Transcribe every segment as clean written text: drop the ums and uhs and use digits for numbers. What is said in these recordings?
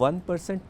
1%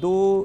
2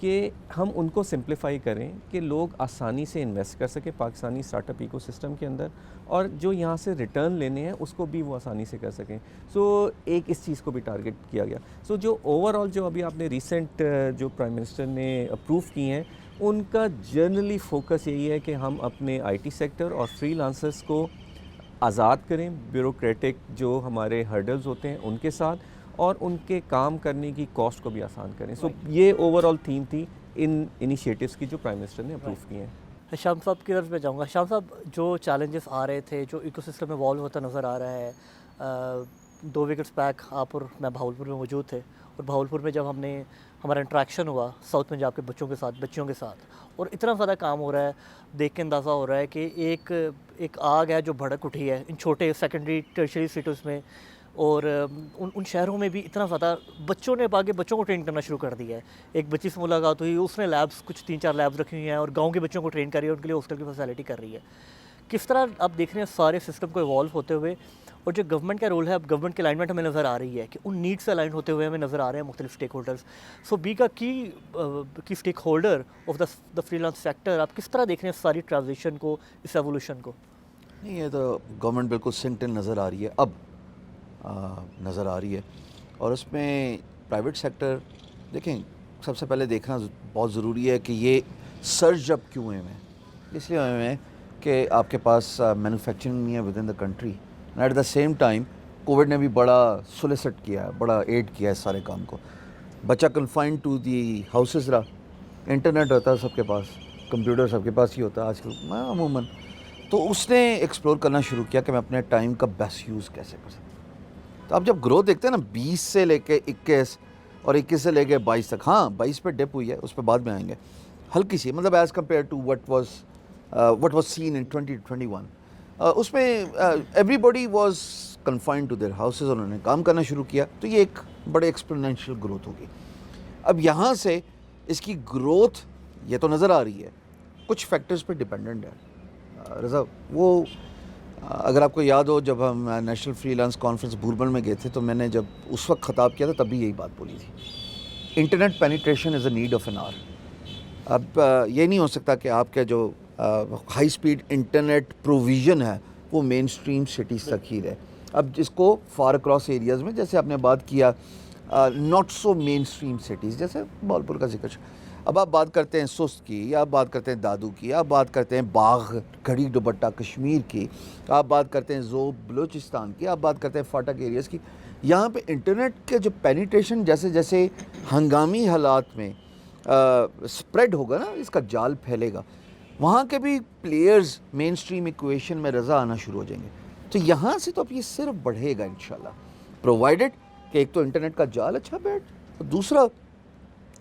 کہ ہم ان کو سمپلیفائی کریں کہ لوگ آسانی سے انویسٹ کر سکیں Pakistani start up ecosystem کے اندر, اور جو یہاں سے ریٹرن لینے ہیں اس کو بھی وہ آسانی سے کر سکیں. سو ایک اس چیز کو بھی ٹارگٹ کیا گیا. سو جو اوور آل جو ابھی آپ نے ریسنٹ جو پرائم منسٹر نے اپروو کی ہیں, ان کا جنرلی فوکس یہی ہے کہ ہم اپنے آئی ٹی سیکٹر اور فری لانسرس کو آزاد کریں بیوروکریٹک جو ہمارے ہرڈلز ہوتے ہیں ان کے ساتھ, اور ان کے کام کرنے کی کاسٹ کو بھی آسان کریں. سو یہ اوور آل تھیم تھی ان انیشیٹوز کی جو پرائم منسٹر نے اپروو کی ہیں. شام صاحب کی طرف میں جاؤں گا. شام صاحب, جو چیلنجز آ رہے تھے, جو ایکو سسٹم ایوالو ہوتا نظر آ رہا ہے, 2 ویکٹس بیک آپ اور میں بہاولپور میں موجود تھے, اور بہاولپور میں جب ہمارا انٹریکشن ہوا ساؤتھ پنجاب کے بچوں کے ساتھ, بچیوں کے ساتھ, اور اتنا زیادہ کام ہو رہا ہے, دیکھ کے اندازہ ہو رہا ہے کہ ایک آگ ہے جو بھڑک اٹھی ہے ان چھوٹے سیکنڈری ٹرشری سٹیز میں, اور ان شہروں میں بھی اتنا زیادہ بچوں نے آگے بچوں کو ٹرین کرنا شروع کر دیا ہے. ایک بچی سے ملاقات ہوئی, اس نے لیبس کچھ 3-4 لیبس رکھی ہوئی ہیں اور گاؤں کے بچوں کو ٹرین کر رہی ہے, ان کے لیے ہاسٹل کی فیسلٹی کر رہی ہے. کس طرح آپ دیکھ رہے ہیں سارے سسٹم کو ایوالو ہوتے ہوئے, اور جو گورنمنٹ کا رول ہے, اب گورنمنٹ کی الائنمنٹ ہمیں نظر آ رہی ہے کہ ان نیڈ سے الائن ہوتے ہوئے ہمیں نظر آ رہے ہیں مختلف اسٹیک ہولڈرز. سو بی کا کی stake holder of the free lance sector, آپ کس طرح دیکھ رہے ہیں ساری ٹرانزیشن کو, اس ایوولوشن کو؟ نہیں, یہ تو گورنمنٹ بالکل سنکڈ ان نظر آ رہی ہے, اب نظر آ رہی ہے. اور اس میں پرائیویٹ سیکٹر دیکھیں, سب سے پہلے دیکھنا بہت ضروری ہے کہ یہ سرج اب کیوں ہوئے ہیں. اس لیے ہوئے ہیں کہ آپ کے پاس مینوفیکچرنگ نہیں ہے with in the country, and at the same time covid نے بھی بڑا سولیسٹ کیا ہے, بڑا ایڈ کیا ہے اس سارے کام کو. بچہ کنفائنڈ ٹو دی ہاؤسز رہا, انٹرنیٹ ہوتا ہے سب کے پاس, کمپیوٹر سب کے پاس ہی ہوتا ہے آج کل عموماً. تو اس نے ایکسپلور کرنا شروع کیا کہ میں اپنے ٹائم کا بیسٹ یوز کیسے کر سکتا. تو آپ جب گروتھ دیکھتے ہیں نا 20 سے لے کے 21 اور 21 سے لے کے 22 تک, ہاں 22 پہ ڈپ ہوئی ہے, اس پہ بعد میں آئیں گے, ہلکی سی, مطلب as compared to what was seen in 2021. اس میں everybody was confined to their houses, انہوں نے کام کرنا شروع کیا, تو یہ ایک بڑے ایکسپونینشیل گروتھ ہوگی. اب یہاں سے اس کی گروتھ یہ تو نظر آ رہی ہے, کچھ فیکٹرز پہ ڈیپینڈنٹ ہے. رضا, وہ اگر آپ کو یاد ہو جب ہم national free lance conference bourbon میں گئے تھے, تو میں نے جب اس وقت خطاب کیا تھا تب بھی یہی بات بولی تھی, internet penetration is a need of an hour. اب یہ نہیں ہو سکتا کہ آپ کے جو ہائی سپیڈ انٹرنیٹ پروویژن ہے وہ مین اسٹریم سٹیز تک ہی رہے. اب اس کو فار اکراس ایریاز میں, جیسے آپ نے بات کیا not so mainstream cities, جیسے بہاولپور کا ذکر, اب آپ بات کرتے ہیں سست کی, یا آپ بات کرتے ہیں دادو کی, آپ بات کرتے ہیں باغ گھڑی دوپٹہ کشمیر کی, آپ بات کرتے ہیں زوب بلوچستان کی, آپ بات کرتے ہیں فاٹک ایریاز کی. یہاں پہ انٹرنیٹ کے جو پینیٹریشن جیسے جیسے ہنگامی حالات میں سپریڈ ہوگا نا, اس کا جال پھیلے گا, وہاں کے بھی پلیئرز مین اسٹریم ایکویشن میں رضا آنا شروع ہو جائیں گے. تو یہاں سے تو اب یہ صرف بڑھے گا انشاءاللہ, پرووائڈڈ کہ ایک تو انٹرنیٹ کا جال اچھا بیٹھ, دوسرا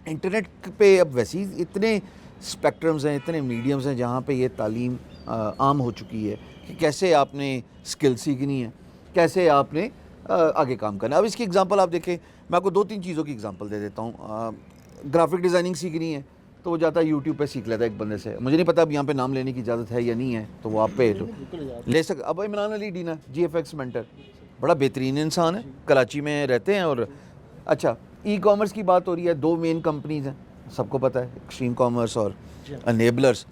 انٹرنیٹ پہ اب ویسے ہی اتنے اسپیکٹرمز ہیں, اتنے میڈیمز ہیں جہاں پہ یہ تعلیم عام ہو چکی ہے کہ کیسے آپ نے اسکل سیکھنی ہے, کیسے آپ نے آگے کام کرنا ہے. اب اس کی اگزامپل آپ دیکھیں, میں آپ کو 2-3 چیزوں کی اگزامپل دے دیتا ہوں. گرافک ڈیزائننگ سیکھنی ہے تو وہ جاتا ہے یوٹیوب پہ سیکھ لیتا ہے ایک بندے سے, مجھے نہیں پتا اب یہاں پہ نام لینے کی اجازت ہے یا نہیں ہے, تو وہ آپ پہ لے سکتے. اب عمران علی ڈینا جی ایف ایکس مینٹر, بڑا بہترین انسان ہے, کراچی میں رہتے ہیں. اور اچھا, ای کامرس کی بات ہو رہی ہے, 2 مین کمپنیز ہیں, سب کو پتہ ہے, ایکسٹریم کامرس اور انیبلرز.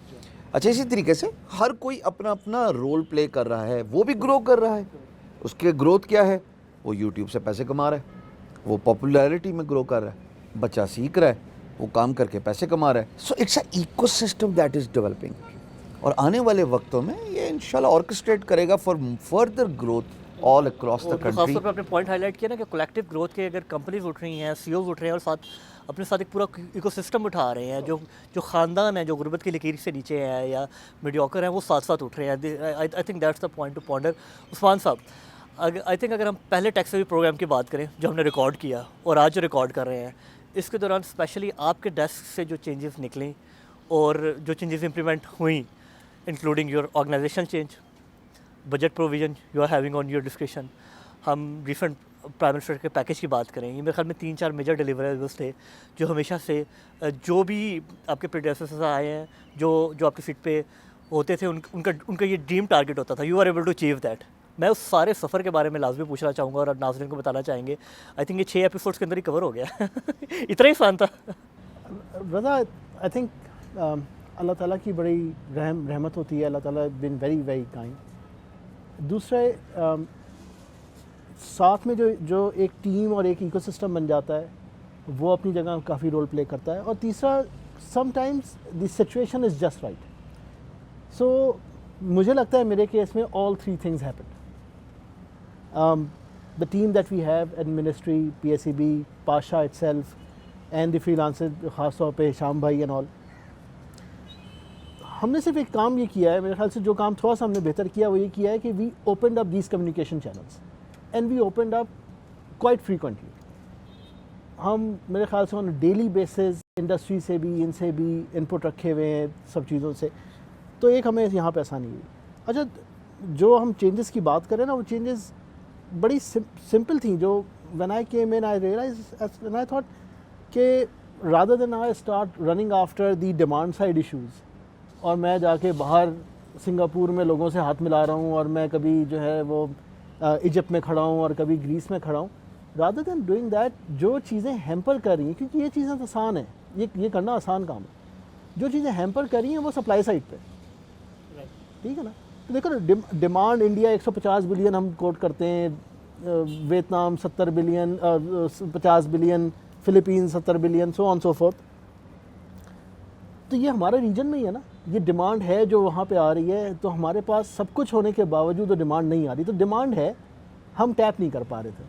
اچھا, اسی طریقے سے ہر کوئی اپنا اپنا رول پلے کر رہا ہے, وہ بھی گرو کر رہا ہے. اس کے گروتھ کیا ہے, وہ یوٹیوب سے پیسے کما رہا ہے, وہ پاپولیرٹی میں گرو کر رہا ہے, بچہ سیکھ رہا ہے, وہ کام کر کے پیسے کما رہا ہے. So it's a ecosystem that is developing, اور آنے والے وقتوں میں یہ انشاءاللہ آرکسٹریٹ کرے گا for further growth all across the country. خاص طور پہ آپ نے پوائنٹ ہائی لائٹ کیا نا کہ کولیکٹیو گروتھ کے اگر کمپنیز اٹھ رہی ہیں, سی اوز اٹھ رہے ہیں, اور ساتھ اپنے ساتھ ایک پورا ایکو سسٹم اٹھا رہے ہیں, جو خاندان ہیں جو غربت کی لکیر سے نیچے ہیں یا میڈیوکر ہیں, وہ ساتھ ساتھ اٹھ رہے ہیں. I think that's the point to ponder. Usman Sahab, I think اگر ہم پہلے ٹیکس سیوی پروگرام کی بات کریں جو ہم نے ریکارڈ کیا اور آج جو ریکارڈ کر رہے ہیں, اس کے دوران اسپیشلی آپ کے ڈیسک سے جو چینجز نکلیں اور جو چینجز امپلیمنٹ ہوئیں, including your organisation change, budget provision you are having on your discussion, ہم ریسنٹ پرائم منسٹر کے پیکیج کی بات کریں, یہ میرے خیال میں 3-4 میجر ڈیلیوریبلس تھے جو ہمیشہ سے جو بھی آپ کے پریڈیسیسرز آئے ہیں, جو آپ کی سیٹ پہ ہوتے تھے, ان کا یہ ڈریم ٹارگیٹ ہوتا تھا, you are able to achieve that. میں اس سارے سفر کے بارے میں لازمی پوچھنا چاہوں گا اور ناظرین کو بتانا چاہیں گے. آئی تھنک یہ 6 ایپیسوڈس کے اندر ہی کور ہو گیا. اتنا ہی آسان تھا. رضا آئی تھنک اللہ تعالیٰ کی بڑی رحمت ہوتی ہے. اللہ تعالیٰ بن ویری ویری کائنڈ. دوسرے ساتھ میں جو ایک ٹیم اور ایک ایکو سسٹم بن جاتا ہے وہ اپنی جگہ کافی رول پلے کرتا ہے. اور تیسرا sometimes the situation is just right. So مجھے لگتا ہے میرے کیس میں all three things happened. The team that we have at Ministry, PSEB, Pasha itself and the freelancers, خاص طور پہ شام بھائی and all, ہم نے صرف ایک کام یہ کیا ہے, میرے خیال سے جو کام تھوڑا سا ہم نے بہتر کیا وہ یہ کیا ہے کہ we opened up these communication channels and we opened up quite frequently. ہم میرے خیال سے on a daily basis industry سے بھی ان سے بھی انپٹ رکھے ہوئے ہیں سب چیزوں سے, تو ایک ہمیں یہاں پہ آسانی ہوئی. اچھا جو ہم چینجز کی بات کریں نا, وہ چینجز بڑی سمپل تھیں. جو when I came in I realized and I thought کہ rather than I start running after the demand side issues اور میں جا کے باہر سنگاپور میں لوگوں سے ہاتھ ملا رہا ہوں اور میں کبھی جو ہے وہ ایجپٹ میں کھڑا ہوں اور کبھی گریس میں کھڑا ہوں, rather than doing that جو چیزیں ہیمپر کر رہی ہیں, کیونکہ یہ چیزیں تو آسان ہیں, یہ کرنا آسان کام ہے, جو چیزیں ہیمپر کر رہی ہیں وہ سپلائی سائڈ پہ, ٹھیک ہے نا. تو دیکھو ڈیمانڈ انڈیا 150 بلین ہم کوٹ کرتے ہیں, Vietnam 70 billion, 50 billion, Philippine 70 billion, so on so forth. تو یہ ہمارے ریجن میں ہی ہے نا, یہ ڈیمانڈ ہے جو وہاں پہ آ رہی ہے. تو ہمارے پاس سب کچھ ہونے کے باوجود وہ ڈیمانڈ نہیں آ رہی, تو ڈیمانڈ ہے, ہم ٹیپ نہیں کر پا رہے تھے.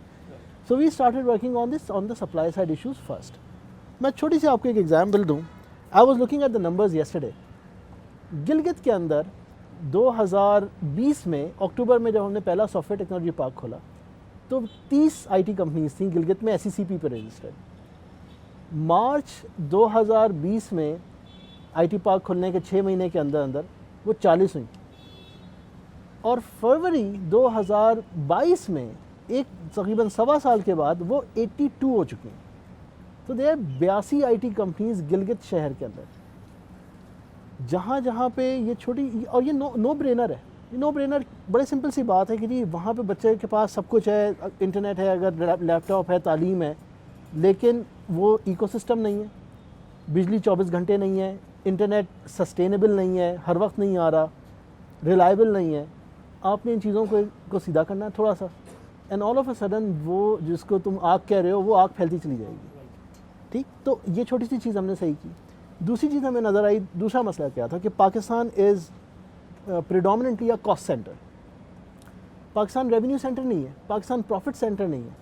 So we started working on the supply side issues first. میں چھوٹی سی آپ کو ایک ایگزامپل دوں. I was looking at the numbers yesterday. Gilgit کے اندر 2020 میں اکتوبر میں جب ہم نے پہلا سافٹ ویئر ٹیکنالوجی پارک کھولا تو 30 آئی ٹی کمپنیز تھیں گلگت میں SECP پہ رجسٹرڈ. مارچ 2020 میں آئی ٹی پارک کھلنے کے 6 مہینے کے اندر وہ 40 ہوئیں, اور فروری 2022 میں ایک تقریباً 1.25 سال کے بعد وہ 82 ہو چکی ہیں. تو دے 82 آئی ٹی کمپنیز گلگت شہر کے اندر, جہاں پہ یہ چھوٹی, اور یہ نو برینر ہے. یہ نو برینر بڑے سمپل سی بات ہے کہ جی وہاں پہ بچے کے پاس سب کچھ ہے, انٹرنیٹ ہے, اگر لیپ ٹاپ ہے, تعلیم ہے, لیکن وہ ایکو سسٹم نہیں ہے, بجلی 24 گھنٹے نہیں ہے, انٹرنیٹ سسٹینیبل نہیں ہے, ہر وقت نہیں آ رہا, ریلائبل نہیں ہے. آپ نے ان چیزوں کو سیدھا کرنا ہے تھوڑا سا, and all of a sudden وہ جس کو تم آگ کہہ رہے ہو وہ آگ پھیلتی چلی جائے گی. ٹھیک, تو یہ چھوٹی سی چیز ہم نے صحیح کی. دوسری چیز ہمیں نظر آئی, دوسرا مسئلہ کیا تھا کہ Pakistan is predominantly a cost centre. Pakistan revenue centre نہیں ہے, پاکستان پروفٹ سینٹر نہیں ہے.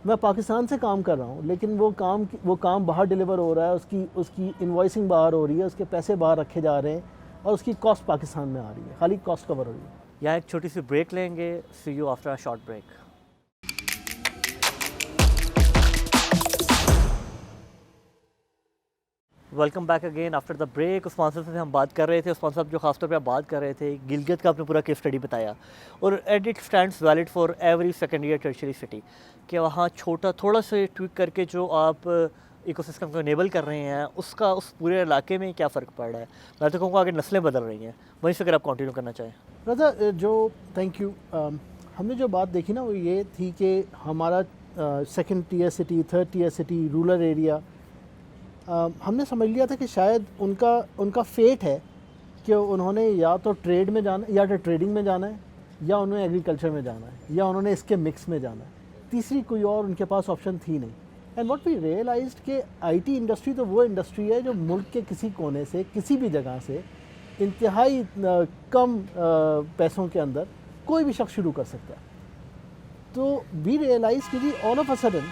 میں پاکستان سے کام کر رہا ہوں لیکن وہ کام باہر ڈیلیور ہو رہا ہے, اس کی انوائسنگ باہر ہو رہی ہے, اس کے پیسے باہر رکھے جا رہے ہیں, اور اس کی کاسٹ پاکستان میں آ رہی ہے, خالی کاسٹ کور ہو رہی ہے. یہاں ایک چھوٹی سی بریک لیں گے. See you after a short break. Welcome back again after the break. Usman Sahab سے ہم بات کر رہے تھے. عثمان صاحب جو خاص طور پہ آپ بات کر رہے تھے گلگت کا, آپ نے پورا کیس اسٹڈی بتایا, اور at it stands valid for every second year tertiary city, کہ وہاں تھوڑا سا ٹویک کر کے جو آپ ایکو سسٹم کو انیبل کر رہے ہیں اس کا اس پورے علاقے میں کیا فرق پڑ رہا ہے. میں تو کہوں گا آگے نسلیں بدل رہی ہیں. وہیں سے اگر آپ کنٹینیو کرنا چاہیں. رضا جو تھینک یو, ہم نے جو بات دیکھی نا وہ یہ تھی کہ ہمارا second tier city, third tier city, rural area, ہم نے سمجھ لیا تھا کہ شاید ان کا فیٹ ہے کہ انہوں نے یا تو ٹریڈ میں جانا ہے, یا تو ٹریڈنگ میں جانا ہے, یا انہوں نے ایگریکلچر میں جانا ہے, یا انہوں نے اس کے مکس میں جانا ہے. تیسری کوئی اور ان کے پاس آپشن تھی نہیں. اینڈ واٹ وی ریئلائزڈ کہ آئی ٹی انڈسٹری تو وہ انڈسٹری ہے جو ملک کے کسی کونے سے, کسی بھی جگہ سے انتہائی کم پیسوں کے اندر کوئی بھی شخص شروع کر سکتا ہے. تو وی ریئلائز کہ جی all of a sudden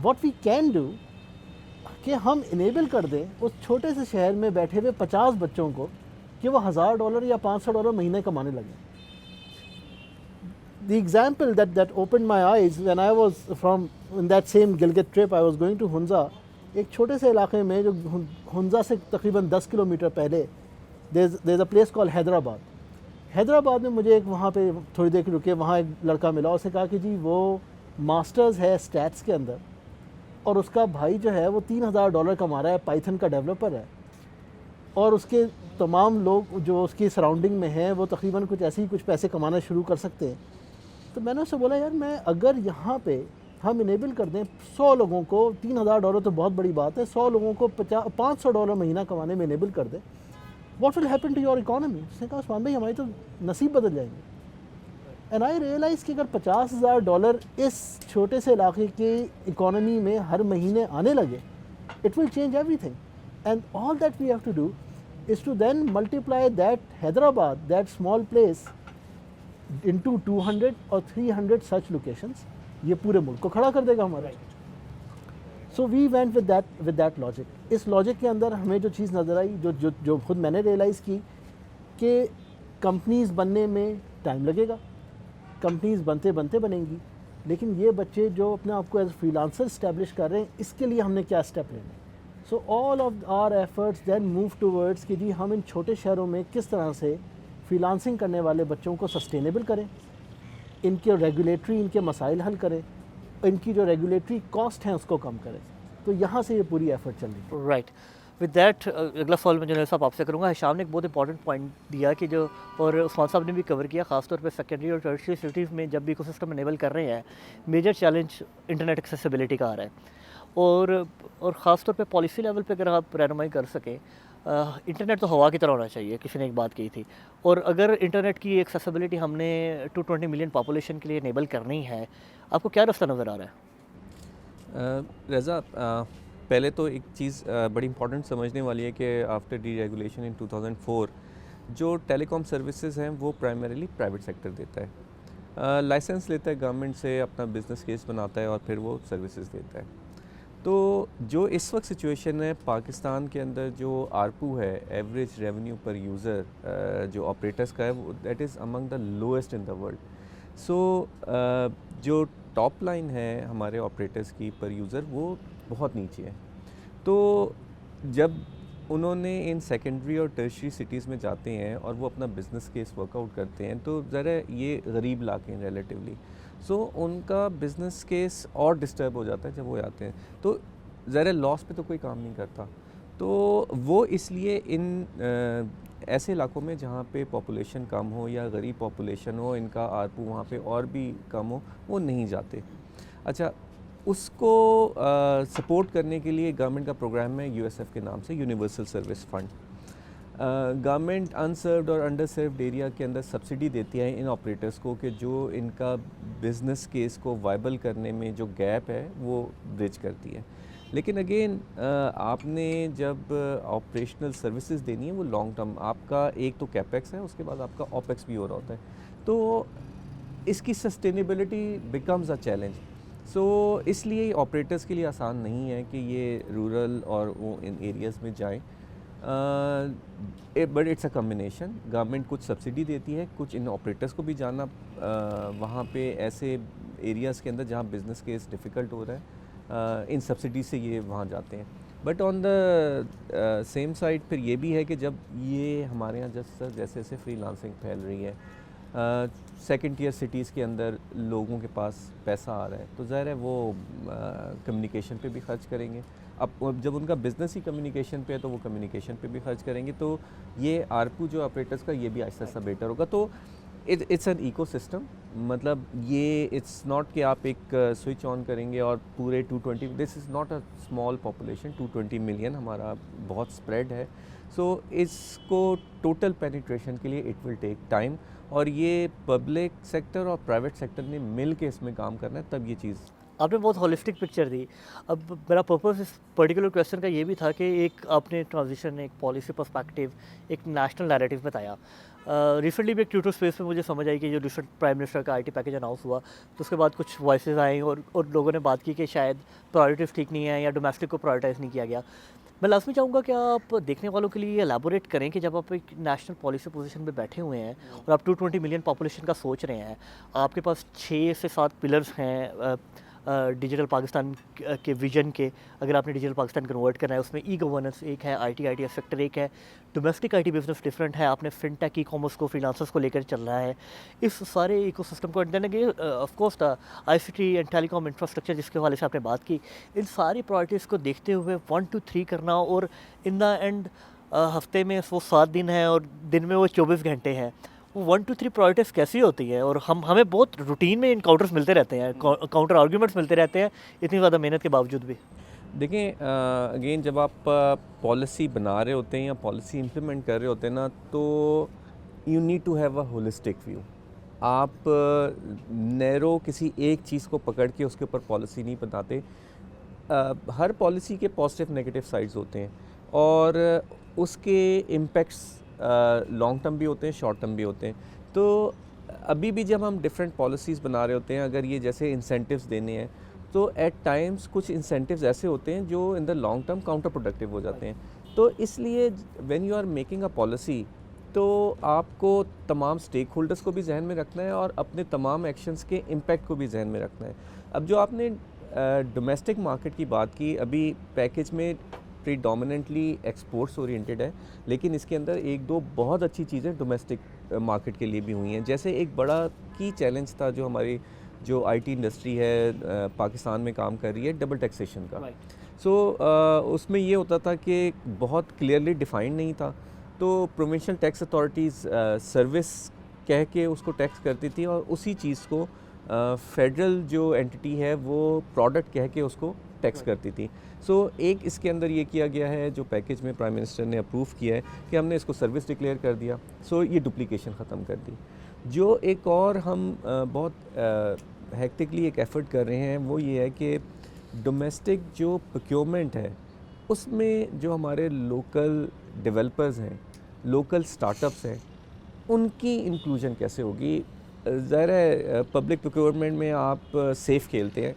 what we can do کہ ہم انیبل کر دیں اس چھوٹے سے شہر میں بیٹھے ہوئے 50 بچوں کو کہ وہ $1000 یا $500 مہینے کمانے لگیں. The example that opened my eyes when I was in that same Gilgit trip, I was going to Hunza. ایک چھوٹے سے علاقے میں جو ہنزا سے تقریباً 10 کلومیٹر پہلے there's a place called Hyderabad. Hyderabad میں مجھے ایک وہاں پہ تھوڑی دیر رکے, وہاں ایک لڑکا ملا, اس نے کہا کہ جی وہ ماسٹرز ہے اسٹیٹس کے اندر, اور اس کا بھائی جو ہے وہ $3000 کما رہا ہے, پائتھن کا ڈیولپر ہے, اور اس کے تمام لوگ جو اس کی سراؤنڈنگ میں ہیں وہ تقریباً کچھ ایسے ہی کچھ پیسے کمانا شروع کر سکتے ہیں. تو میں نے اس سے بولا یار میں اگر یہاں پہ ہم انیبل کر دیں 100 لوگوں کو, $3,000 تو بہت بڑی بات ہے, 100 لوگوں کو $500 مہینہ کمانے میں انیبل کر دیں, what will happen to your economy? اس نے کہا عثمان بھائی ہماری تو نصیب بدل جائیں گے. اینڈ آئی ریئلائز کہ اگر $50,000 اس چھوٹے سے علاقے کے اکانومی میں ہر مہینے آنے لگے, it will change everything. And all that we have to do is to then multiply that Hyderabad, that small place, into 200 or 300 such locations. یہ پورے ملک کو کھڑا کر دے گا ہمارا. So we went with that logic. Us logic کے اندر ہمیں جو چیز نظر آئی, جو خود میں نے ریئلائز کی کہ کمپنیز بننے میں ٹائم لگے گا, کمپنیز بنتے بنیں گی, لیکن یہ بچے جو اپنے آپ کو ایز فری لانسر اسٹیبلش کر رہے ہیں, اس کے لیے ہم نے کیا اسٹیپ لینے ہیں. So all of our efforts then move towards کہ جی ہم ان چھوٹے شہروں میں کس طرح سے فری لانسنگ کرنے والے بچوں کو سسٹینیبل کریں, ان کے ریگولیٹری ان کے مسائل حل کریں, ان کی جو ریگولیٹری کاسٹ ہیں اس کو کم کریں. تو یہاں سے یہ پوری ایفرٹ چل رہی ہے. رائٹ. ود دیٹ اگلا سوال میں جنرل صاحب آپ سے کروں گا. ہشام نے ایک بہت امپورٹنٹ پوائنٹ دیا کہ جو, اور عثمان صاحب نے بھی کور کیا, خاص طور پہ سیکنڈری اور ٹرشری سٹیز میں جب بھی ایکو سسٹم انیبل کر رہے ہیں, میجر چیلنج انٹرنیٹ ایکسیسیبلٹی کا آ رہا ہے. اور خاص طور پہ پالیسی لیول پہ اگر آپ رہنمائی کر سکیں, انٹرنیٹ تو ہوا کی طرح ہونا چاہیے, کسی نے ایک بات کہی تھی, اور اگر انٹرنیٹ کی ایکسیسیبلٹی ہم نے 220 ملین پاپولیشن کے لیے انیبل کرنی ہے, آپ کو کیا رستہ نظر آ رہا ہے؟ رضا, پہلے تو ایک چیز بڑی امپورٹنٹ سمجھنے والی ہے کہ آفٹر ڈی ریگولیشن ان 2004 جو ٹیلی کام سروسز ہیں وہ پرائمریلی پرائیویٹ سیکٹر دیتا ہے, لائسنس لیتا ہے گورنمنٹ سے, اپنا بزنس کیس بناتا ہے اور پھر وہ سروسز دیتا ہے. تو جو اس وقت سچویشن ہے پاکستان کے اندر, جو آرپو ہے, ایوریج ریونیو پر یوزر جو آپریٹرس کا ہے, وہ that is Umang the lowest in the world. سو جو ٹاپ لائن ہے ہمارے آپریٹرس کی پر یوزر وہ بہت نیچے ہے. تو جب انہوں نے ان سیکنڈری اور ٹرشری سٹیز میں جاتے ہیں اور وہ اپنا بزنس کیس ورک آؤٹ کرتے ہیں, تو ذرا یہ غریب علاقے ہیں ریلیٹیولی, سو ان کا بزنس کیس اور ڈسٹرب ہو جاتا ہے جب وہ آتے ہیں. تو ذرا لاس پہ تو کوئی کام نہیں کرتا, تو وہ اس لیے ان ایسے علاقوں میں جہاں پہ پاپولیشن کم ہو یا غریب پاپولیشن ہو, ان کا آرپو وہاں پہ اور بھی کم ہو, وہ نہیں جاتے. اچھا, اس کو سپورٹ کرنے کے لیے گورنمنٹ کا پروگرام ہے USF کے نام سے, یونیورسل سروس فنڈ. گورنمنٹ انسروڈ اور انڈر سروڈ ایریا کے اندر سبسڈی دیتی ہے ان آپریٹرس کو کہ جو ان کا بزنس کیس کو وائبل کرنے میں جو گیپ ہے وہ برج کرتی ہے. لیکن اگین آپ نے جب آپریشنل سروسز دینی ہے وہ لانگ ٹرم, آپ کا ایک تو کیپیکس ہے, اس کے بعد آپ کا اوپیکس بھی ہو رہا ہوتا ہے, تو اس کی سسٹینیبلٹی بیکمز اے چیلنج. سو اس لیے آپریٹرس کے لیے آسان نہیں ہے کہ یہ رورل اور وہ ان ایریاز میں جائیں, but it's a combination. Government کچھ سبسڈی دیتی ہے, کچھ ان آپریٹرس کو بھی جانا وہاں پہ ایسے ایریاز کے اندر جہاں بزنس کیس ڈیفیکلٹ ہو رہا ہے, ان سبسڈی سے یہ وہاں جاتے ہیں. But on the same side پھر یہ بھی ہے کہ جب یہ ہمارے یہاں جیسے جیسے فری لانسنگ پھیل رہی ہے, سیکنڈ ٹیئر سٹیز کے اندر لوگوں کے پاس پیسہ آ رہا ہے, تو ظاہر ہے وہ کمیونیکیشن پہ بھی خرچ کریں گے. اب جب ان کا بزنس ہی کمیونیکیشن پہ ہے تو وہ کمیونیکیشن پہ بھی خرچ کریں گے, تو یہ آرپو جو آپریٹرس کا یہ بھی آہستہ آہستہ بیٹر ہوگا. تو اٹس این ایکو سسٹم, مطلب یہ اٹس ناٹ کہ آپ ایک سوئچ آن کریں گے اور پورے 220, this is not a small population, 220 million ہمارا بہت اسپریڈ ہے. سو اس کو ٹوٹل پینیٹریشن کے لیے اٹ ول ٹیک ٹائم, اور یہ پبلک سیکٹر اور پرائیویٹ سیکٹر نے مل کے اس میں کام کرنا ہے, تب یہ چیز. آپ نے بہت ہولسٹک پکچر دی. اب میرا پرپز اس پرٹیکولر کویسچن کا یہ بھی تھا کہ ایک آپ نے ٹرانزیشن, ایک پالیسی پرسپیکٹیو, ایک نیشنل نیریٹو بتایا. ریسنٹلی بھی ایک ٹویٹر اسپیس میں مجھے سمجھ آئی کہ جو ریسنٹ پرائم منسٹر کا IT پیکیج اناؤنس ہوا, تو اس کے بعد کچھ وائسز آئیں اور لوگوں نے بات کی کہ شاید پرائرٹیز ٹھیک نہیں ہیں یا ڈومیسٹک کو پرائرٹائز نہیں کیا گیا. میں لازمی چاہوں گا کہ آپ دیکھنے والوں کے لیے الیبوریٹ کریں کہ جب آپ ایک نیشنل پالیسی پوزیشن پہ بیٹھے ہوئے ہیں اور آپ 220 ملین پاپولیشن کا سوچ رہے ہیں, آپ کے پاس 6 سے 7 پلرز ہیں ڈیجیٹل پاکستان کے ویژن کے. اگر آپ نے ڈیجیٹل پاکستان کنورٹ کرنا ہے, اس میں ای گورننس ایک ہے, IT سیکٹر ایک ہے, ڈومیسٹک IT بزنس ڈفرینٹ ہے, آپ نے فن ٹیک, ای کامرس کو, فری لانسرس کو لے کر چل رہا ہے. اس سارے ایکو سسٹم کو دینے کے of course ICT and telecom infrastructure جس کے حوالے سے آپ نے بات کی, ان ساری پرائرٹیز کو دیکھتے ہوئے 1 to 3 کرنا, اور ان دا اینڈ ہفتے میں وہ 7 دن ہیں اور دن میں وہ 24 گھنٹے ہیں, 1 to 3 پرائرٹیز کیسی ہوتی ہیں؟ اور ہمیں بہت روٹین میں انکاؤنٹرز ملتے رہتے ہیں، کاؤنٹر آرگیومنٹس ملتے رہتے ہیں اتنی زیادہ محنت کے باوجود بھی. دیکھیں اگین جب آپ پالیسی بنا رہے ہوتے ہیں یا پالیسی امپلیمنٹ کر رہے ہوتے ہیں نا، تو you need to have a holistic view. آپ نیرو کسی ایک چیز کو پکڑ کے اس کے اوپر پالیسی نہیں بناتے. ہر پالیسی کے پازیٹیو نیگیٹو سائڈز ہوتے ہیں اور اس کے امپیکٹس لانگ ٹرم بھی ہوتے ہیں، شارٹ ٹرم بھی ہوتے ہیں. تو ابھی بھی جب ہم ڈفرینٹ پالیسیز بنا رہے ہوتے ہیں، اگر یہ جیسے انسینٹیوز دینے ہیں تو ایٹ ٹائمز کچھ انسینٹیوز ایسے ہوتے ہیں جو in the long term counter productive ہو جاتے ہیں. تو اس لیے when you are making a policy تو آپ کو تمام اسٹیک ہولڈرس کو بھی ذہن میں رکھنا ہے اور اپنے تمام ایکشنز کے امپیکٹ کو بھی ذہن میں رکھنا ہے. اب جو آپ نے ڈومیسٹک مارکیٹ کی بات کی، ابھی پیکیج میں پریڈومیننٹلی ایکسپورٹس اورینٹیڈ ہے، لیکن اس کے اندر ایک دو بہت اچھی چیزیں ڈومیسٹک مارکیٹ کے لیے بھی ہوئی ہیں. جیسے ایک بڑا کی چیلنج تھا جو ہماری جو آئی ٹی انڈسٹری ہے پاکستان میں کام کر رہی ہے، ڈبل ٹیکسیشن کا. سو اس میں یہ ہوتا تھا کہ بہت کلیئرلی ڈیفائنڈ نہیں تھا، تو پروونشل ٹیکس اتھارٹیز سروس کہہ کے اس کو ٹیکس کرتی تھی اور اسی چیز کو فیڈرل جو اینٹی ہے وہ پروڈکٹ کہہ کے اس کو ٹیکس کرتی تھی. سو ایک اس کے اندر یہ کیا گیا ہے جو پیکیج میں پرائم منسٹر نے اپروو کیا ہے کہ ہم نے اس کو سروس ڈکلیئر کر دیا. سو یہ ڈپلیکیشن ختم کر دی. جو ایک اور ہم بہت ہیکٹکلی ایک ایفرٹ کر رہے ہیں وہ یہ ہے کہ ڈومیسٹک جو پروکیورمنٹ ہے اس میں جو ہمارے لوکل ڈیولپرز ہیں، لوکل سٹارٹ اپس ہیں، ان کی انکلوژن کیسے ہوگی. ظاہر ہے پبلک پروکیورمنٹ میں آپ سیف کھیلتے ہیں.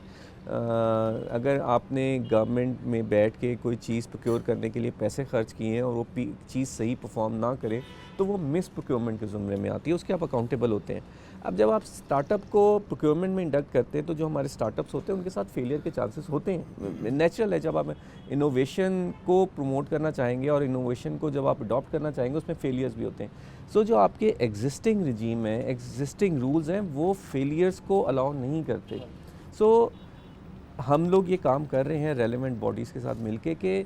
اگر آپ نے گورنمنٹ میں بیٹھ کے کوئی چیز پروکیور کرنے کے لیے پیسے خرچ کیے ہیں اور وہ چیز صحیح پرفارم نہ کرے تو وہ مس پروکیورمنٹ کے زمرے میں آتی ہے، اس کے آپ اکاؤنٹیبل ہوتے ہیں. اب جب آپ اسٹارٹ اپ کو پروکیورمنٹ میں انڈکٹ کرتے ہیں تو جو ہمارے اسٹارٹ اپس ہوتے ہیں ان کے ساتھ فیلئر کے چانسز ہوتے ہیں، نیچرل ہے. جب آپ انوویشن کو پروموٹ کرنا چاہیں گے اور انوویشن کو جب آپ اڈاپٹ کرنا چاہیں گے اس میں فیلئرز بھی ہوتے ہیں. سو جو آپ کے ایگزسٹنگ رجیم ہیں، ایگزسٹنگ رولز ہیں، وہ فیلئرز کو الاؤ نہیں کرتے. سو ہم لوگ یہ کام کر رہے ہیں ریلیونٹ باڈیز کے ساتھ مل کے کہ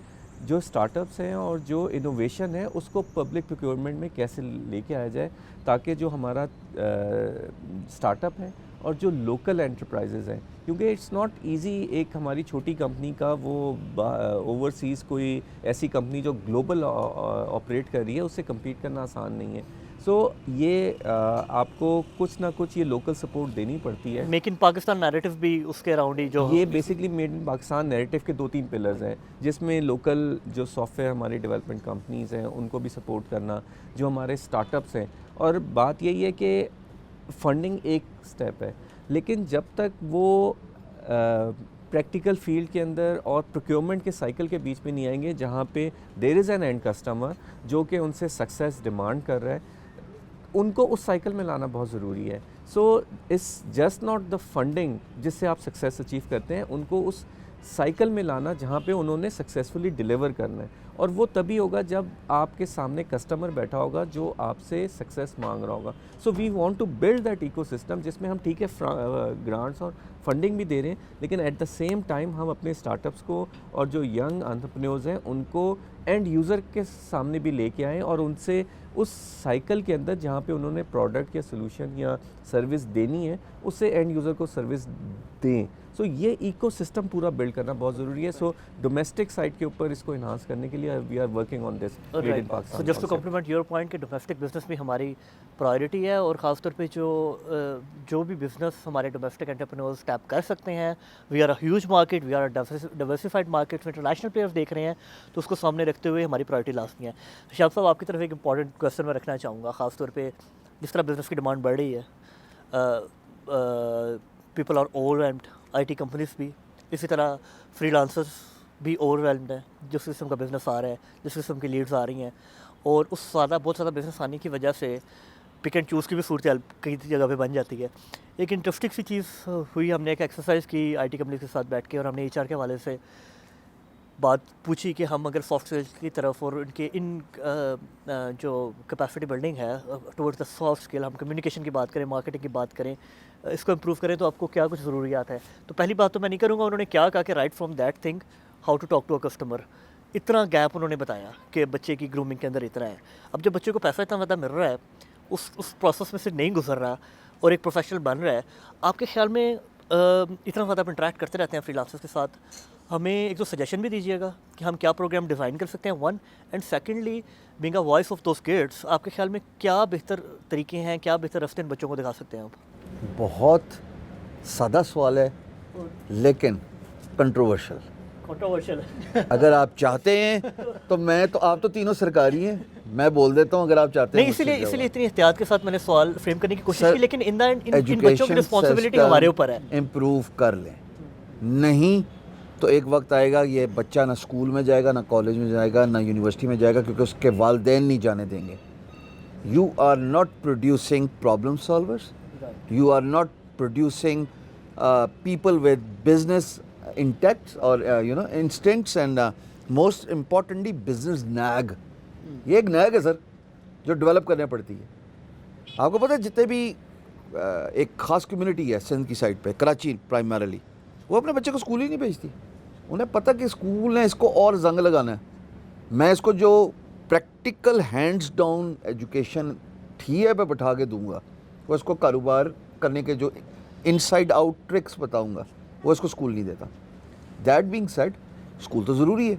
جو اسٹارٹ اپس ہیں اور جو انوویشن ہے اس کو پبلک پروکیورمنٹ میں کیسے لے کے آیا جائے تاکہ جو ہمارا اسٹارٹ اپ ہے اور جو لوکل انٹرپرائزز ہیں، کیونکہ اٹس ناٹ ایزی ایک ہماری چھوٹی کمپنی کا وہ اوورسیز کوئی ایسی کمپنی جو گلوبل آپریٹ کر رہی ہے اس سے کمپیٹ کرنا آسان نہیں ہے. سو یہ آپ کو کچھ نہ کچھ یہ لوکل سپورٹ دینی پڑتی ہے. میک ان پاکستان نیریٹو بھی اس کے اراؤنڈ ہی جو یہ basically made in Pakistan narrative کے 2-3 پلرز ہیں، جس میں لوکل جو سافٹ ویئر ہماری ڈیولپمنٹ کمپنیز ہیں ان کو بھی سپورٹ کرنا، جو ہمارے اسٹارٹ اپس ہیں. اور بات یہی ہے کہ فنڈنگ ایک سٹیپ ہے، لیکن جب تک وہ پریکٹیکل فیلڈ کے اندر اور پروکیورمنٹ کے سائیکل کے بیچ میں نہیں آئیں گے جہاں پہ دیر از این اینڈ کسٹمر جو کہ ان سے سکسیس ڈیمانڈ کر رہا ہے، ان کو اس سائیکل میں لانا بہت ضروری ہے. So it's just not the funding جس سے آپ سکسیس اچیو کرتے ہیں، ان کو اس سائیکل میں لانا جہاں پہ انہوں نے سکسیزفلی ڈیلیور کرنا ہے. اور وہ تبھی ہوگا جب آپ کے سامنے کسٹمر بیٹھا ہوگا جو آپ سے سکسیس مانگ رہا ہوگا. So we want to build that ecosystem جس میں ہم ٹھیک ہے گرانٹس اور فنڈنگ بھی دے رہے ہیں، لیکن ایٹ دا سیم ٹائم ہم اپنے اسٹارٹ اپس کو اور جو ینگ انٹرپرینیورز ہیں ان کو اینڈ یوزر کے سامنے بھی لے کے آئیں اور ان سے اس سائیکل کے اندر جہاں پہ انہوں نے پروڈکٹ یا سلوشن یا سروس دینی ہے اس سے اینڈ یوزر کو سروس دیں. سو یہ ایکو سسٹم پورا بلڈ کرنا بہت ضروری ہے. سو ڈومیسٹک سائٹ کے اوپر اس کو انہانس کرنے کے لیے we are working on this made in Pakistan. So just to complement your point کہ ڈومیسٹک بزنس بھی ہماری پرائرٹی ہے، اور خاص طور پہ جو بھی بزنس ہمارے ڈومیسٹک انٹرپرینورز ٹیپ کر سکتے ہیں. We are a huge market, we are diversified market, international players دیکھ رہے ہیں تو اس کو سامنے رکھتے ہوئے ہماری پرائرٹی لازمی ہے. شاہد صاحب آپ کی طرف ایک امپورٹنٹ کویسچن میں رکھنا چاہوں گا، خاص طور پہ جس طرح بزنس کی ڈیمانڈ بڑھ رہی ہے، people are overwhelmed, IT companies بھی، اسی طرح فری لانسرز بھی اوور ویلمڈ ہیں. جس قسم کا بزنس آ رہا ہے، جس قسم کی لیڈز آ رہی ہیں، اور اس بہت زیادہ بزنس آنے کی وجہ سے پک اینڈ چوز کی بھی صورتحال کئی جگہ پہ بن جاتی ہے. ایک انٹرسٹنگ سی چیز ہوئی، ہم نے ایک ایکسرسائز کی آئی ٹی کمپنی کے ساتھ بیٹھ کے، اور ہم نے ایچ آر کے حوالے سے بات پوچھی کہ ہم اگر سافٹ اسکل کی طرف اور ان جو کیپیسٹی بلڈنگ ہے ٹورڈ دا سافٹ اسکل، ہم کمیونیکیشن کی بات کریں، مارکیٹنگ کی بات کریں، اس کو امپروو کریں تو آپ کو کیا کچھ ضروریات ہیں. تو پہلی بات تو میں نہیں کروں گا، انہوں نے کیا کہا کہ right from that thing how to talk to a customer. اتنا گیپ انہوں نے بتایا کہ بچے کی گرومنگ کے اندر اتنا ہے. اب جب بچے کو پیسہ اتنا زیادہ مل رہا ہے اس پروسیس میں سے نہیں گزر رہا اور ایک پروفیشنل بن رہا ہے, آپ کے خیال میں اتنا زیادہ آپ انٹریکٹ کرتے رہتے ہیں فری لانسرز کے ساتھ, ہمیں ایک دو سجیشن بھی دیجیے گا کہ ہم کیا پروگرام ڈیزائن کر سکتے ہیں, one, and secondly being a voice of those kids, آپ کے خیال میں کیا بہتر طریقے ہیں, کیا بہتر راستے ان بچوں کو دکھا سکتے ہیں آپ؟ بہت سادہ سوال ہے لیکن کنٹروورشل. اگر آپ چاہتے ہیں تو میں تو آپ تو تینوں سرکاری ہیں, میں بول دیتا ہوں اگر آپ چاہتے ہیں. نہیں, اسی لیے اتنی احتیاط کے ساتھ میں نے سوال فریم کرنے کی کوشش کی, لیکن ان بچوں کی رسپانسبلٹی ہمارے اوپر ہے. امپروو کر لیں, نہیں تو ایک وقت آئے گا یہ بچہ نہ اسکول میں جائے گا, نہ کالج میں جائے گا, نہ یونیورسٹی میں جائے گا, کیونکہ اس کے والدین نہیں جانے دیں گے. You are not producing problem solvers, you are not producing people with business intellects or instincts and most importantly business nag. یہ ایک نیگ ہے سر جو ڈیولپ کرنے پڑتی ہے. آپ کو پتہ ہے جتنے بھی ایک خاص کمیونٹی ہے سندھ کی سائڈ پہ, کراچی پرائمرلی, وہ اپنے بچے کو اسکول ہی نہیں بھیجتی. انہیں پتہ کہ اسکول نے اس کو اور زنگ لگانا ہے. میں اس کو جو پریکٹیکل ہینڈز ڈاؤن ایجوکیشن ٹھیے پہ بٹھا کے دوں گا, وہ اس کو کاروبار کرنے کے جو انسائڈ آؤٹ ٹرکس بتاؤں گا, وہ اس کو اسکول نہیں دیتا. دیٹ بینگ سیڈ, اسکول تو ضروری ہے,